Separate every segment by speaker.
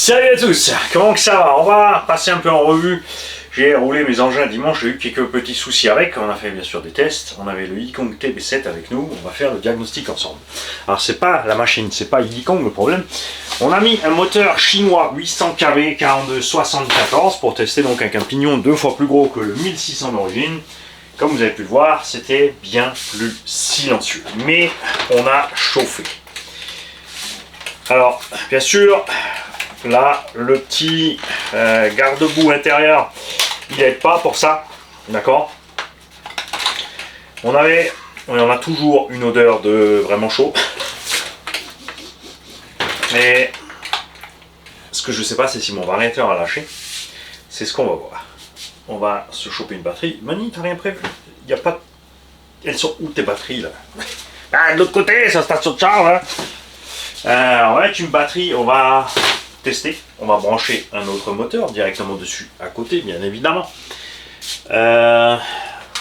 Speaker 1: Salut à tous, comment que ça va? On va passer un peu en revue. J'ai roulé mes engins dimanche, j'ai eu quelques petits soucis avec. On a fait bien sûr des tests. On avait le Yikong TB7 avec nous. On va faire le diagnostic ensemble. Alors c'est pas la machine, c'est pas Yikong le problème. On a mis un moteur chinois 800 kV 4274 pour tester donc avec un pignon 2 fois plus gros que le 1600 d'origine. Comme vous avez pu le voir, c'était bien plus silencieux. Mais on a chauffé. Alors bien sûr, là, le petit garde-boue intérieur, il n'aide pas pour ça, d'accord. On a toujours une odeur de vraiment chaud. Mais ce que je sais pas, c'est si mon variateur a lâché. C'est ce qu'on va voir. On va se choper une batterie. Mani, t'as rien prévu? Il n'y a pas. Elles sont où tes batteries là? Ah, de l'autre côté, c'est la station de charge. Hein. On va mettre une batterie, on va tester. On va brancher un autre moteur directement dessus, à côté, bien évidemment. Et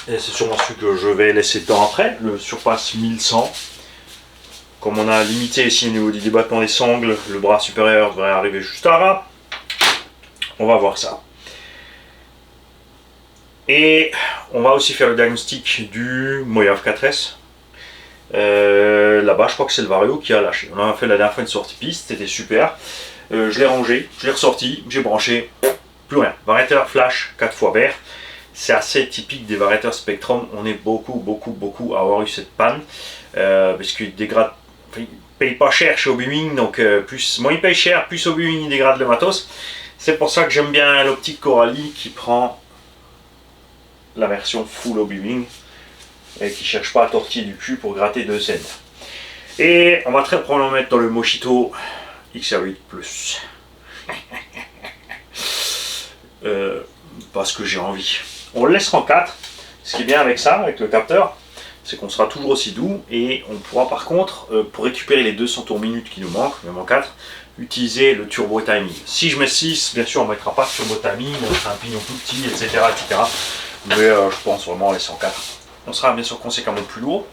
Speaker 1: c'est sûrement celui que je vais laisser dedans après, le Surpass 1100. Comme on a limité ici au niveau du débattement des sangles, le bras supérieur devrait arriver juste là. On va voir ça. Et on va aussi faire le diagnostic du Moyave 4S. Là-bas, je crois que c'est le Vario qui a lâché. On a fait la dernière fois une sortie piste, c'était super. Je l'ai rangé, je l'ai ressorti, j'ai branché, plus rien. Variateur flash 4 fois vert. C'est assez typique des variateurs Spectrum. On est beaucoup à avoir eu cette panne. Parce qu'il dégrade, il paye pas cher chez Obi-Wan, donc moins il paye cher, plus Obi-Wan il dégrade le matos. C'est pour ça que j'aime bien l'optique Coralie qui prend la version full Obi-Wan et qui cherche pas à tortiller du cul pour gratter 2 cents. Et on va très probablement mettre dans le Moshito XR8 Plus. Parce que j'ai envie. On le laissera en 4. Ce qui est bien avec ça, avec le capteur, c'est qu'on sera toujours aussi doux et on pourra par contre, pour récupérer les 200 tours minutes qui nous manquent, même en 4, utiliser le turbo timing. Si je mets 6, bien sûr on ne mettra pas de turbo timing, on mettra un pignon tout petit, etc. Mais je pense vraiment laisser en 4. On sera bien sûr conséquemment plus lourd.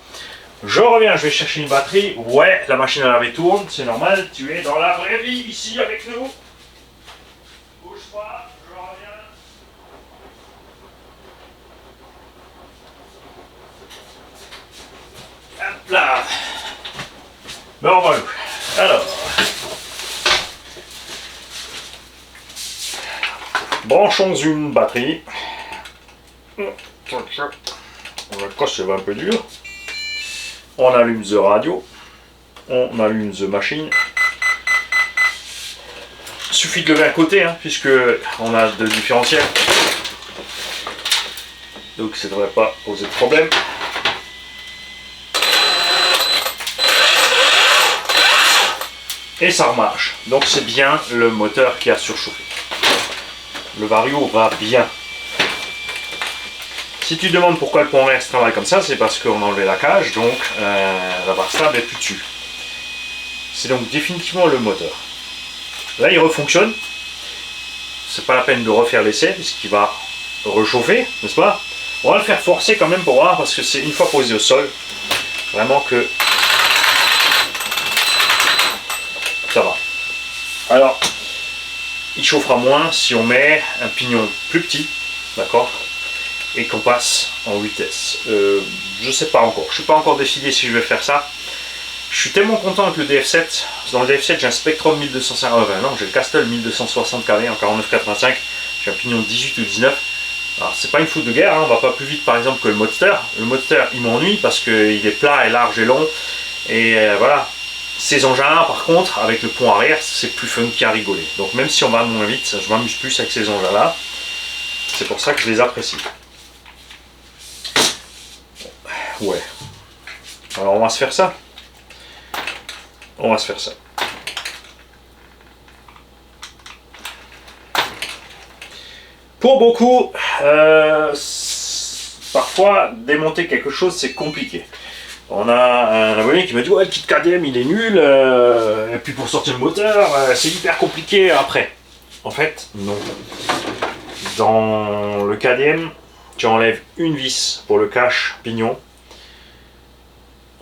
Speaker 1: Je reviens, je vais chercher une batterie. Ouais, la machine à laver tourne, c'est normal, tu es dans la vraie vie ici avec nous. Bouge pas, je reviens. Hop là. Bon, voilà. Alors. Branchons une batterie. On va casser un peu dur. On allume the radio. On allume the machine. Il suffit de lever un côté, hein, puisque on a deux différentiels. Donc ça ne devrait pas poser de problème. Et ça remarche. Donc c'est bien le moteur qui a surchauffé. Le Vario va bien. Si tu demandes pourquoi le pont air travaille comme ça, c'est parce qu'on a enlevé la cage, donc la barre stable n'est plus dessus. C'est donc définitivement le moteur. Là il refonctionne. C'est pas la peine de refaire l'essai puisqu'il va rechauffer, n'est-ce pas? On va le faire forcer quand même pour voir parce que c'est une fois posé au sol, vraiment que ça va. Alors, il chauffera moins si on met un pignon plus petit, d'accord? Et qu'on passe en vitesse. Je sais pas encore, je suis pas encore décidé si je vais faire ça. Je suis tellement content avec le DF7. Dans le DF7 j'ai un Spectrum 1250, non j'ai le Castle 1260 kV en 49,85. J'ai un pignon 18 ou 19. Alors c'est pas une foudre de guerre, hein. On va pas plus vite par exemple que le Modster. Le Modster il m'ennuie parce qu'il est plat et large et long. Et voilà. Ces engins-là par contre, avec le pont arrière, c'est plus funky à rigoler. Donc même si on va moins vite, je m'amuse plus avec ces engins-là. C'est pour ça que je les apprécie. Ouais. Alors on va se faire ça. On va se faire ça. Pour beaucoup, parfois démonter quelque chose c'est compliqué. On a un abonné qui m'a dit ouais le kit KDM il est nul, et puis pour sortir le moteur c'est hyper compliqué après. En fait non. Dans le KDM tu enlèves une vis pour le cache pignon.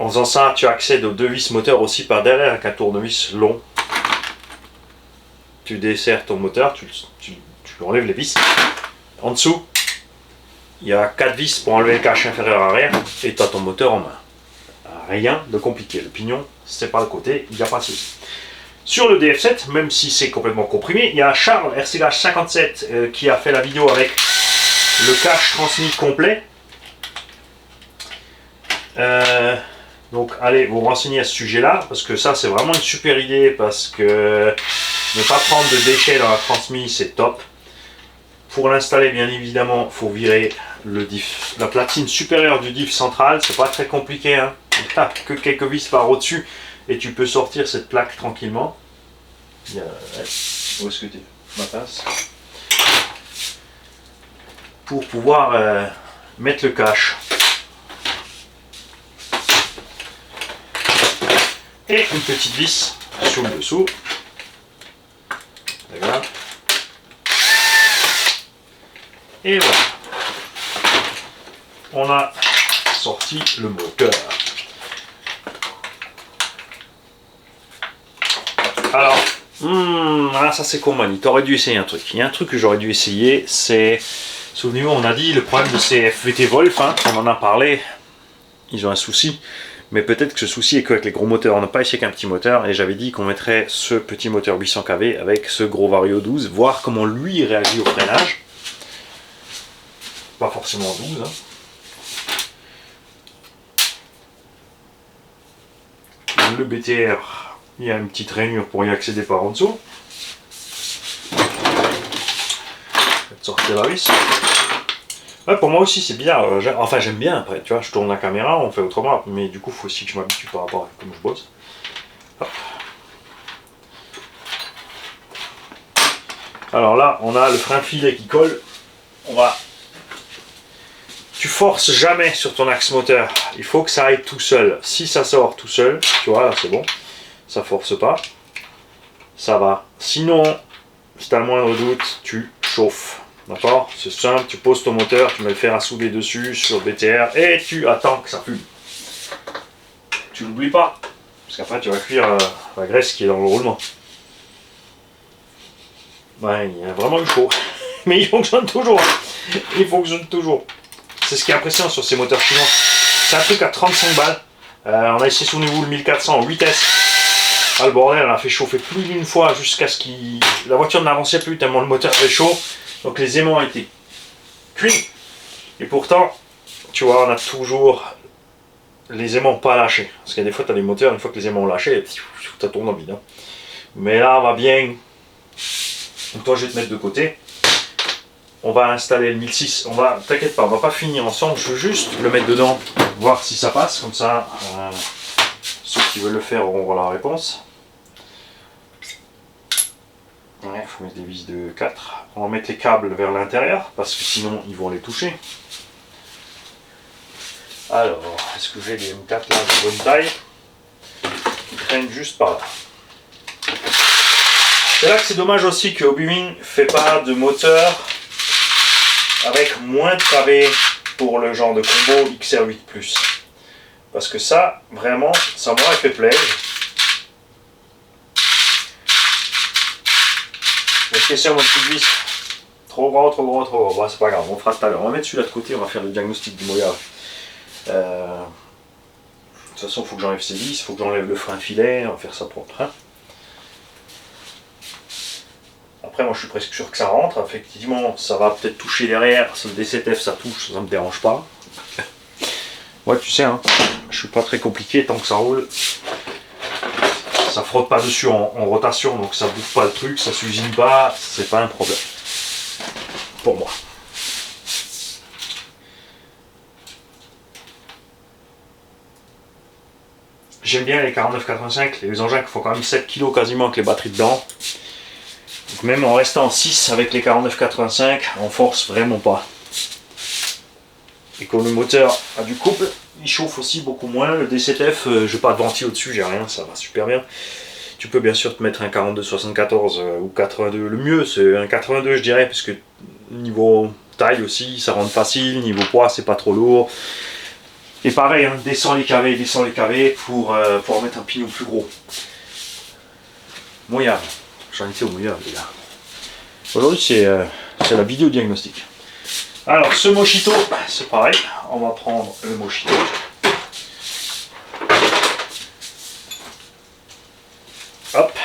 Speaker 1: En faisant ça, tu accèdes aux deux vis moteurs aussi par derrière avec un tournevis long. tu desserres ton moteur, tu enlèves les vis. En dessous, il y a 4 vis pour enlever le cache inférieur arrière et tu as ton moteur en main. Rien de compliqué. Le pignon, c'est pas le côté, il n'y a pas de souci. Sur le DF7, même si c'est complètement comprimé, il y a Charles RCH 57 qui a fait la vidéo avec le cache transmis complet. Donc allez vous renseigner à ce sujet-là, parce que ça c'est vraiment une super idée, parce que ne pas prendre de déchets dans la transmise, c'est top. Pour l'installer, bien évidemment, il faut virer le diff, la platine supérieure du diff central, c'est pas très compliqué, hein. Il n'y a que quelques vis par au-dessus et tu peux sortir cette plaque tranquillement. Où est-ce que tu es, ma pince, pour pouvoir mettre le cache. Et une petite vis sur le dessous. Voilà. Et voilà. On a sorti le moteur. Alors, ça c'est con, Mani. T'aurais dû essayer un truc. Il y a un truc que j'aurais dû essayer, c'est... Souvenez-vous, on a dit le problème de ces FVT Wolf, hein, on en a parlé, ils ont un souci. Mais peut-être que ce souci est qu'avec les gros moteurs, on n'a pas essayé qu'un petit moteur, et j'avais dit qu'on mettrait ce petit moteur 800 kV avec ce gros Vario 12, voir comment lui réagit au freinage. Pas forcément 12. Hein. Le BTR, il y a une petite rainure pour y accéder par en dessous. Je vais te sortir la vis. Ouais, pour moi aussi c'est bizarre, enfin j'aime bien après, tu vois, je tourne la caméra, on fait autrement, mais du coup il faut aussi que je m'habitue par rapport à comment je bosse. Hop. Alors là, on a le frein filet qui colle, tu forces jamais sur ton axe moteur, il faut que ça aille tout seul. Si ça sort tout seul, tu vois, là c'est bon, ça force pas, ça va. Sinon, si tu as le moindre doute, tu chauffes. D'accord? C'est simple, tu poses ton moteur, tu mets le fer à souder dessus sur BTR et tu attends que ça fume. Tu l'oublies pas, parce qu'après tu vas cuire la graisse qui est dans le roulement. Ouais, il y a vraiment eu chaud, mais il fonctionne toujours. Il fonctionne toujours. C'est ce qui est impressionnant sur ces moteurs chinois. C'est un truc à 35 balles. On a essayé, souvenez-vous, le 1400 en 8S. Ah, le bordel, on a fait chauffer plus d'une fois jusqu'à ce qu'il... La voiture n'avançait plus tellement le moteur était chaud. Donc les aimants étaient cuits. Et pourtant, tu vois, on a toujours les aimants pas lâchés. Parce qu'il y a des fois, tu as des moteurs, une fois que les aimants ont lâché, ça tourne en vide. Hein. Mais là, on va bien. Donc toi, je vais te mettre de côté. On va installer le 1006. On va, t'inquiète pas, on va pas finir ensemble. Je veux juste le mettre dedans, voir si ça passe. Comme ça, ceux qui veulent le faire auront voir la réponse. Ouais, il faut mettre des vis de 4. On va mettre les câbles vers l'intérieur parce que sinon ils vont les toucher. Alors, est-ce que j'ai les M4 là de bonne taille? Ils traînent juste par là. C'est là que c'est dommage aussi que Hobbywing ne fait pas de moteur avec moins de kV pour le genre de combo XR8+. Parce que ça, vraiment, ça m'aurait fait plaisir. Question mon petit vis. Trop gros, trop gros, trop gros. Bon, c'est pas grave, on fera tout à l'heure. On va mettre celui-là de côté, on va faire le diagnostic du moteur. De toute façon, il faut que j'enlève ces vis, il faut que j'enlève le frein filet, on va faire ça propre. Hein. Après, moi je suis presque sûr que ça rentre. Effectivement, ça va peut-être toucher derrière. Le D7F, ça touche, ça me dérange pas. Ouais, tu sais, hein, je suis pas très compliqué tant que ça roule. Ça frotte pas dessus en rotation, donc ça bouffe pas le truc, ça s'usine pas, c'est pas un problème. Pour moi. J'aime bien les 4985, les engins qui font quand même 7 kg quasiment avec les batteries dedans. Donc même en restant en 6 avec les 4985, on force vraiment pas. Et comme le moteur a du couple, il chauffe aussi beaucoup moins. Le D7F, je n'ai pas de ventil au-dessus, j'ai rien, ça va super bien. Tu peux bien sûr te mettre un 42-74 ou 82. Le mieux, c'est un 82, je dirais, parce que niveau taille aussi, ça rentre facile. Niveau poids, c'est pas trop lourd. Et pareil, hein, descends les kV pour mettre un pignon plus gros. Moyen. j'en étais au mouilleur, les gars. Aujourd'hui, c'est la vidéo diagnostic. Alors, ce mojito, c'est pareil. On va prendre le mojito. Hop.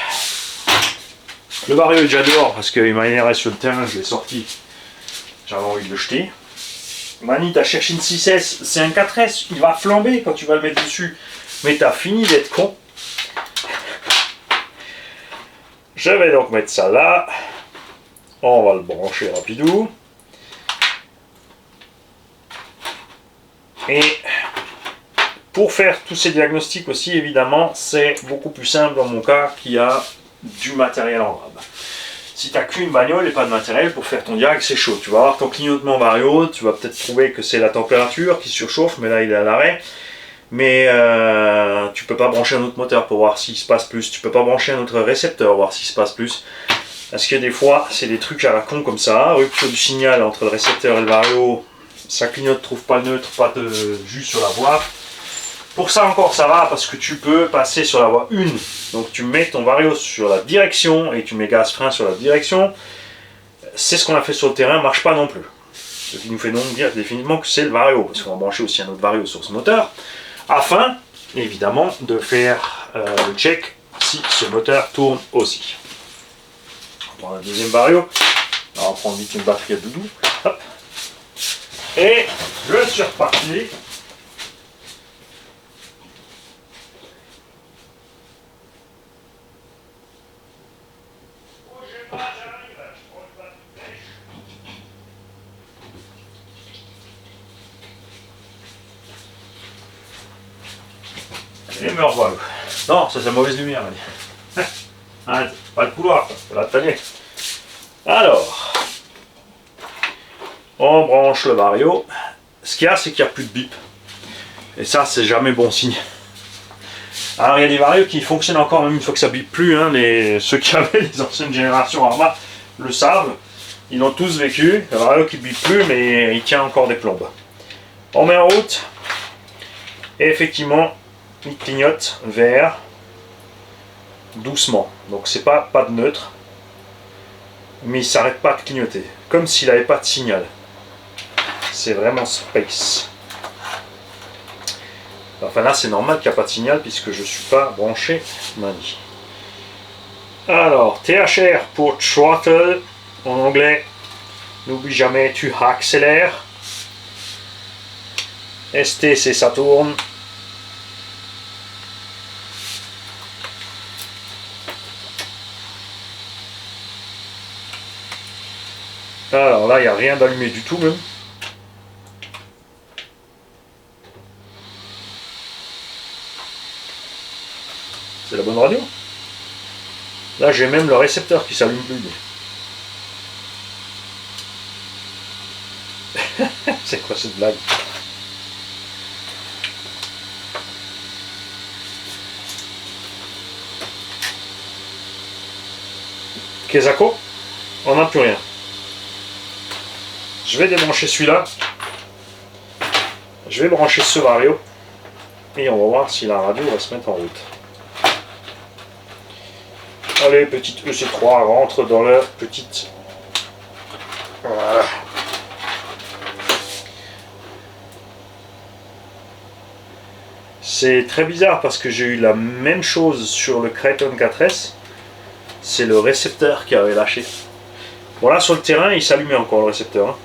Speaker 1: Le Vario est déjà dehors parce qu'il m'a énervé sur le terrain, je l'ai sorti. J'avais envie de le jeter. Mani, t'as cherché une 6S, c'est un 4S, il va flamber quand tu vas le mettre dessus. Mais t'as fini d'être con. Je vais donc mettre ça là. On va le brancher rapidou. Et pour faire tous ces diagnostics aussi, évidemment, c'est beaucoup plus simple dans mon cas qui a du matériel en rab. Si tu n'as qu'une bagnole et pas de matériel pour faire ton diag, c'est chaud. Tu vas avoir ton clignotement Vario, tu vas peut-être trouver que c'est la température qui surchauffe, mais là il est à l'arrêt. Mais tu peux pas brancher un autre moteur pour voir s'il se passe plus. Tu peux pas brancher un autre récepteur pour voir s'il se passe plus. Parce que des fois, c'est des trucs à la con comme ça. Rupture du signal entre le récepteur et le Vario. Ça clignote, trouve pas le neutre, pas de jus sur la voie. Pour ça encore ça va parce que tu peux passer sur la voie 1. Donc tu mets ton Vario sur la direction et tu mets gaz frein sur la direction. C'est ce qu'on a fait sur le terrain, marche pas non plus. Ce qui nous fait donc dire définitivement que c'est le Vario. Parce qu'on va brancher aussi un autre Vario sur ce moteur. Afin évidemment de faire le check si ce moteur tourne aussi. On prend un deuxième Vario. Alors on va prendre vite une batterie à doudou. Hop. Et je suis reparti. Et me revoilà. Non, ça c'est mauvaise lumière. Arrête, pas le couloir, c'est la tannée. Alors, on branche le Vario. Ce qu'il y a, c'est qu'il n'y a plus de bip. Et ça, c'est jamais bon signe. Alors, il y a des Vario qui fonctionnent encore même une fois que ça bip plus. Hein, ceux qui avaient les anciennes générations Arma le savent. Ils l'ont tous vécu. Le Vario qui bip plus, mais il tient encore des plombes. On met en route. Et effectivement, il clignote vert doucement. Donc, c'est pas de neutre. Mais il s'arrête pas de clignoter. Comme s'il n'avait pas de signal. C'est vraiment space. Enfin là c'est normal qu'il n'y a pas de signal puisque je ne suis pas branché Mani. Alors THR pour throttle en anglais. N'oublie jamais tu accélères. ST c'est ça tourne. Alors là il n'y a rien d'allumé du tout même. C'est la bonne radio. Là j'ai même le récepteur qui s'allume plus. C'est quoi cette blague? Kesako, on n'a plus rien. Je vais débrancher celui-là. Je vais brancher ce Vario. Et on va voir si la radio va se mettre en route. Allez, petite EC3 rentre dans leur petite... Voilà. C'est très bizarre parce que j'ai eu la même chose sur le Kraton 4S. C'est le récepteur qui avait lâché. Bon là sur le terrain il s'allumait encore le récepteur. Hein.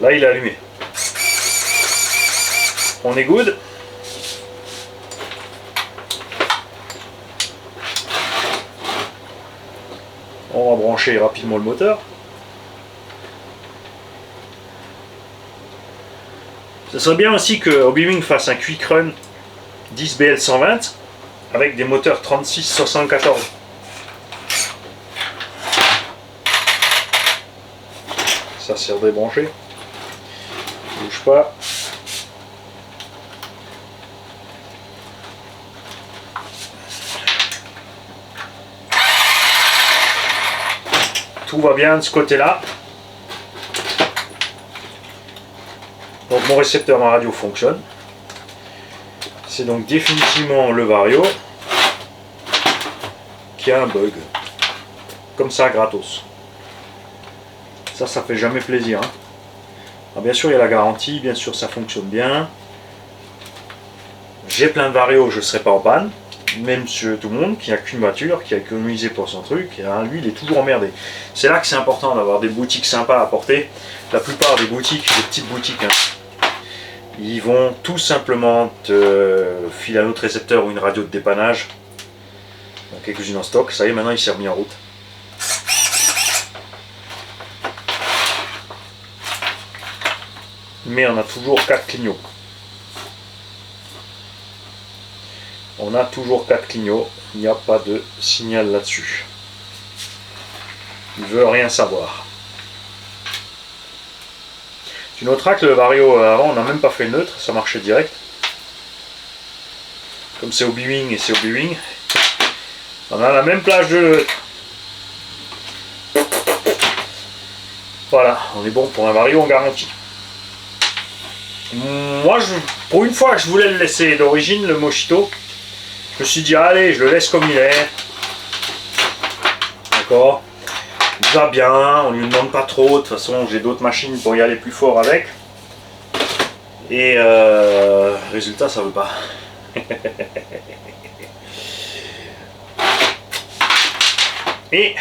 Speaker 1: Là il est allumé. On est good. On va brancher rapidement le moteur. Ce serait bien aussi que Obiwing fasse un Quick Run 10BL120 avec des moteurs 36-74. Ça sert débranché. Bouge pas. Tout va bien de ce côté-là. Donc mon récepteur en radio fonctionne. C'est donc définitivement le Vario. qu'il y a un bug. Comme ça, gratos. Ça fait jamais plaisir. Hein. Alors, bien sûr, il y a la garantie, bien sûr, ça fonctionne bien. J'ai plein de Vario, je ne serai pas en panne. Même monsieur tout le monde qui n'a qu'une voiture, qui a économisé pour son truc, hein, lui, il est toujours emmerdé. C'est là que c'est important d'avoir des boutiques sympas à porter. La plupart des boutiques, des petites boutiques, hein, ils vont tout simplement te filer un autre récepteur ou une radio de dépannage. Quelques-unes en stock, ça y est, maintenant il s'est remis en route. Mais on a toujours 4 clignots. On a toujours 4 clignots, il n'y a pas de signal là-dessus. Il ne veut rien savoir. Tu noteras que le Vario avant, on n'a même pas fait le neutre, ça marchait direct. Comme c'est Obi-Wing et c'est Obi-Wing, on a la même plage de neutre. Voilà, on est bon pour un Vario en garantie. Moi, pour une fois que je voulais le laisser d'origine, le Moschito, je me suis dit, allez, je le laisse comme il est. D'accord. Il va bien, on lui demande pas trop. De toute façon, j'ai d'autres machines pour y aller plus fort avec. Et résultat, ça veut pas. Et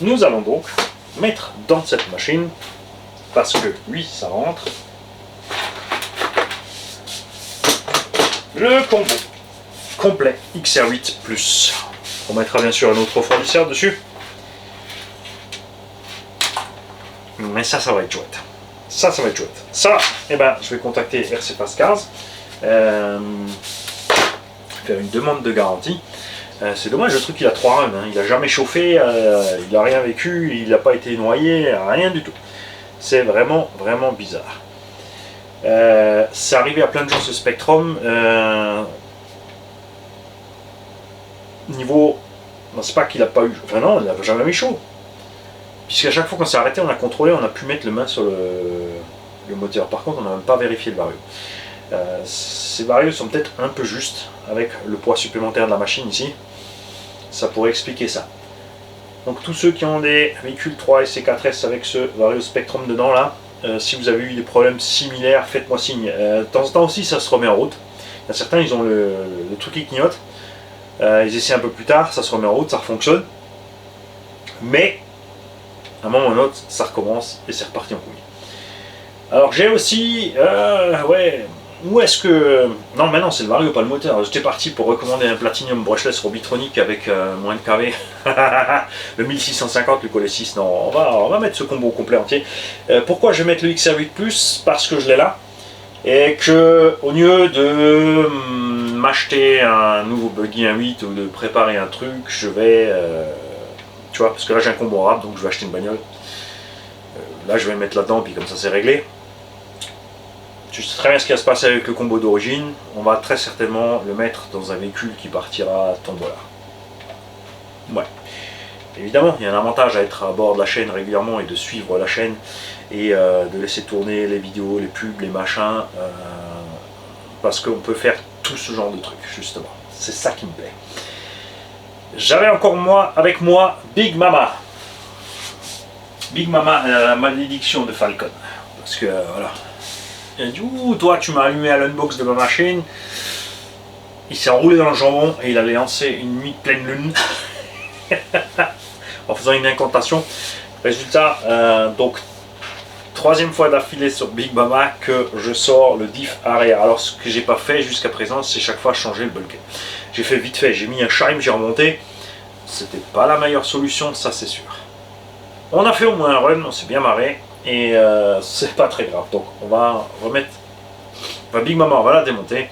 Speaker 1: nous allons donc mettre dans cette machine, parce que oui, ça rentre, le combo complet XR8+. On mettra bien sûr un autre refroidisseur dessus. Mais ça va être chouette. Ça va être chouette. Ça, eh ben, je vais contacter RC Pascars, faire une demande de garantie. C'est dommage, le truc il a 3 runs, hein. Il n'a jamais chauffé, il n'a rien vécu, il n'a pas été noyé, rien du tout. C'est vraiment bizarre. C'est arrivé à plein de gens ce Spectrum. Niveau, c'est pas qu'il a pas eu, enfin non, il n'a jamais mis chaud. Puisqu'à chaque fois qu'on s'est arrêté, on a contrôlé, on a pu mettre le main sur le moteur. Par contre, on n'a même pas vérifié le Vario. Ces Vario sont peut-être un peu justes avec le poids supplémentaire de la machine ici. Ça pourrait expliquer ça. Donc tous ceux qui ont des véhicules 3 et C4S avec ce Vario Spectrum dedans là, si vous avez eu des problèmes similaires, faites-moi signe. De temps en temps aussi, ça se remet en route. Il y a certains, ils ont le truc qui clignote. Ils essaient un peu plus tard, ça se remet en route, ça fonctionne. Mais à un moment ou à un autre, ça recommence et c'est reparti en couille. Alors j'ai aussi, ouais, où est-ce que... Non, mais non, c'est le Vario, pas le moteur. J'étais parti pour recommander un Platinum brushless Robitronic avec moins de kV. Le 1650, le Colet 6. Non, on va mettre ce combo complet entier. Pourquoi je vais mettre le XR8+? Parce que je l'ai là. Et que, au lieu de m'acheter un nouveau buggy 1.8 ou de préparer un truc, je vais... tu vois, parce que là j'ai un combo rap, donc je vais acheter une bagnole. Là je vais le mettre là-dedans, puis comme ça c'est réglé. Tu sais très bien ce qui va se passer avec le combo d'origine. On va très certainement le mettre dans un véhicule qui partira à tombola. Ouais. Évidemment, il y a un avantage à être à bord de la chaîne régulièrement et de suivre la chaîne et de laisser tourner les vidéos, les pubs, les machins, parce qu'on peut faire tout ce genre de trucs, justement. C'est ça qui me plaît. J'avais encore avec moi Big Mama. Big Mama, la malédiction de Falcon. Parce que voilà. Il a dit, ouh, toi tu m'as allumé à l'unbox de ma machine. Il s'est enroulé dans le jambon et il allait lancer une nuit de pleine lune. En faisant une incantation. Résultat, donc, troisième fois d'affilée sur Big Mama que je sors le diff arrière. Alors ce que j'ai pas fait jusqu'à présent, c'est chaque fois changer le bulkhead. J'ai fait vite fait, j'ai mis un chime, j'ai remonté. C'était pas la meilleure solution, ça c'est sûr. On a fait au moins un run, on s'est bien marré. Et c'est pas très grave. Donc on va remettre... Big Mama, on va la démonter.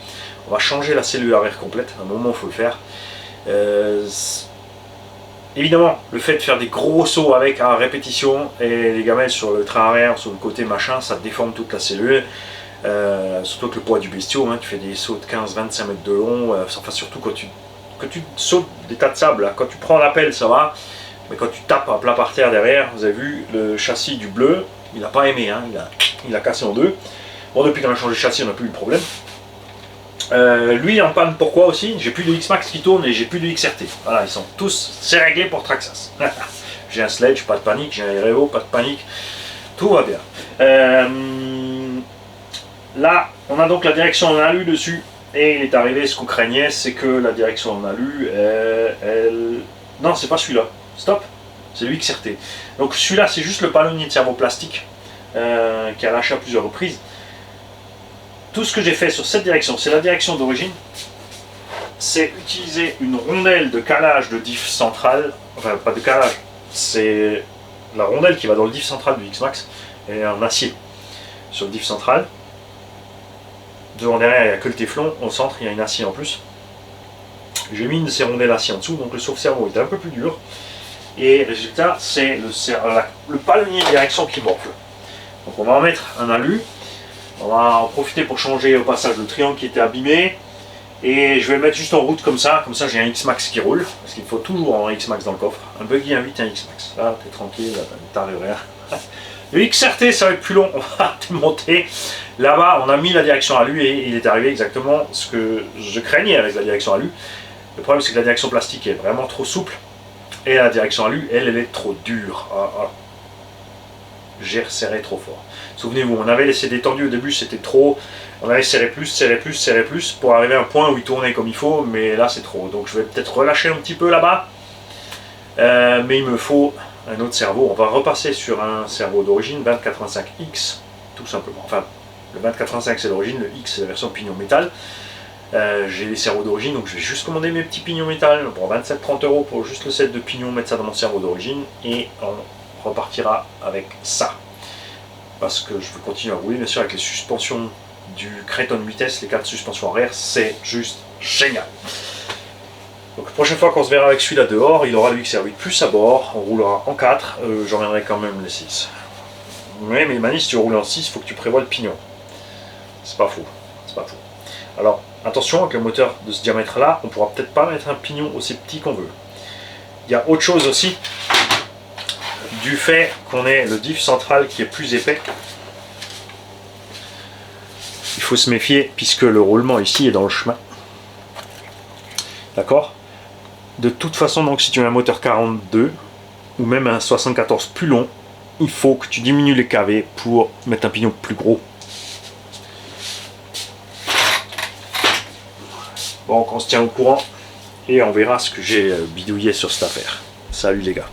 Speaker 1: On va changer la cellule arrière complète. À un moment, il faut le faire. Évidemment, le fait de faire des gros sauts avec à répétition et les gamelles sur le train arrière, sur le côté machin, ça déforme toute la cellule. Surtout avec le poids du bestiau, hein, tu fais des sauts de 15-25 mètres de long, enfin surtout quand tu sautes des tas de sable, là, quand tu prends l'appel ça va, mais quand tu tapes à plat par terre derrière, vous avez vu le châssis du bleu, il n'a pas aimé, hein, il a cassé en deux. Bon, depuis qu'on a changé de châssis, on n'a plus eu de problème. Lui en panne, pourquoi aussi? J'ai plus de X-Max qui tourne et j'ai plus de XRT. Voilà, ils sont tous, c'est réglé pour Traxxas. J'ai un Sledge, pas de panique, j'ai un Reo, pas de panique, tout va bien. Là, on a donc la direction en alu dessus, et il est arrivé ce qu'on craignait, c'est que la direction en alu, non, c'est pas celui-là, stop, c'est le XRT. Donc celui-là, c'est juste le palonnier de cerveau plastique qui a lâché à plusieurs reprises. Tout ce que j'ai fait sur cette direction, c'est la direction d'origine, c'est utiliser une rondelle de calage de diff central, enfin pas de calage, c'est la rondelle qui va dans le diff central du X-Max, et en acier sur le diff central. Devant, derrière, il n'y a que le téflon, au centre il y a une acier en plus. J'ai mis une de ces rondelles acier en dessous, donc le sauve-cerveau est un peu plus dur, et résultat c'est le palonnier de direction qui morfle. Donc on va en mettre un alu. On va en profiter pour changer au passage le triangle qui était abîmé. Et je vais le mettre juste en route comme ça j'ai un X-Max qui roule. Parce qu'il faut toujours un X-Max dans le coffre. Un buggy invite un X-Max. Là, t'es tranquille, t'arrives rien. Le XRT, ça va être plus long, on va démonter. Là-bas, on a mis la direction à lui et il est arrivé exactement ce que je craignais avec la direction à lui. Le problème, c'est que la direction plastique est vraiment trop souple. Et la direction à lui, elle est trop dure. J'ai resserré trop fort. Souvenez-vous, on avait laissé détendu au début, c'était trop. On avait serré plus, serré plus, serré plus pour arriver à un point où il tournait comme il faut, mais là c'est trop. Donc je vais peut-être relâcher un petit peu là-bas. Mais il me faut un autre cerveau. On va repasser sur un cerveau d'origine 2085X, tout simplement. Enfin, le 2085 c'est l'origine, le X c'est la version pignon métal. J'ai les cerveaux d'origine, donc je vais juste commander mes petits pignons métal pour 27-30 € pour juste le set de pignons, mettre ça dans mon cerveau d'origine et on repartira avec ça. Parce que je veux continuer à rouler, bien sûr, avec les suspensions du Kraton 8S, les 4 suspensions arrière, c'est juste génial. Donc la prochaine fois qu'on se verra avec celui-là dehors, il aura le XR8 plus à bord, on roulera en 4, j'emmènerai quand même les 6. Mais Mani, si tu roules en 6, il faut que tu prévois le pignon. C'est pas faux, c'est pas faux. Alors, attention, avec le moteur de ce diamètre-là, on pourra peut-être pas mettre un pignon aussi petit qu'on veut. Il y a autre chose aussi, du fait qu'on ait le diff central qui est plus épais. Il faut se méfier puisque le roulement ici est dans le chemin. D'accord? De toute façon, donc, si tu as un moteur 42 ou même un 74 plus long, il faut que tu diminues les KV pour mettre un pignon plus gros. Bon, on se tient au courant et on verra ce que j'ai bidouillé sur cette affaire. Salut les gars.